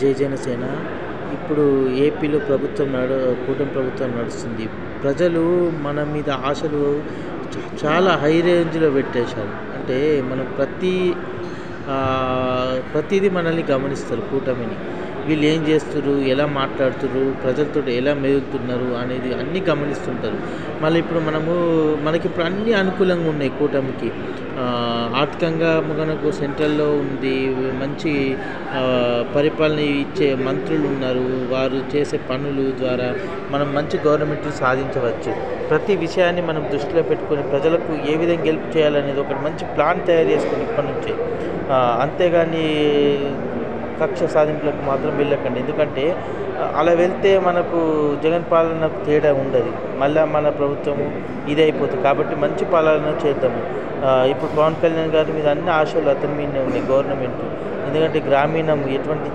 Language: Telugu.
జై జనసేన. ఇప్పుడు ఏపీలో కూటమి ప్రభుత్వం నడుస్తుంది. ప్రజలు మన మీద ఆశలు చాలా హై రేంజ్‌లో పెట్టేశారు. అంటే మనం ప్రతీదీ మనల్ని గమనిస్తారు కూటమిని. వీళ్ళు ఏం చేస్తుర్రు, ఎలా మాట్లాడుతుర్రు, ప్రజలతోటి ఎలా మెదులుతున్నారు అనేది అన్నీ గమనిస్తుంటారు. మళ్ళీ ఇప్పుడు మనకిప్పుడు అన్నీ అనుకూలంగా ఉన్నాయి కూటమికి. ఆర్థికంగా మనకు సెంట్రల్‌లో ఉంది. మంచి పరిపాలన ఇచ్చే మంత్రులు ఉన్నారు. వారు చేసే పనుల ద్వారా మనం మంచి గవర్నమెంట్‌ని సాధించవచ్చు. ప్రతి విషయాన్ని మనం దృష్టిలో పెట్టుకొని ప్రజలకు ఏ విధంగా గెలుపు చేయాలనేది ఒకటి మంచి ప్లాన్ తయారు చేసుకొని ఇప్పటి నుంచే. అంతేగాని కక్ష సాధింపులకు మాత్రం వెళ్ళకండి. ఎందుకంటే అలా వెళ్తే మనకు జగన్ పాలనకు తేడా ఉండదు. మళ్ళా మన ప్రభుత్వము ఇదైపోతుంది. కాబట్టి మంచి పాలన చేద్దాము. ఇప్పుడు పవన్ కళ్యాణ్ గారి మీద అన్ని ఆశలు అతని మీదనే ఉన్నాయి గవర్నమెంట్. ఎందుకంటే గ్రామీణం ఎటువంటి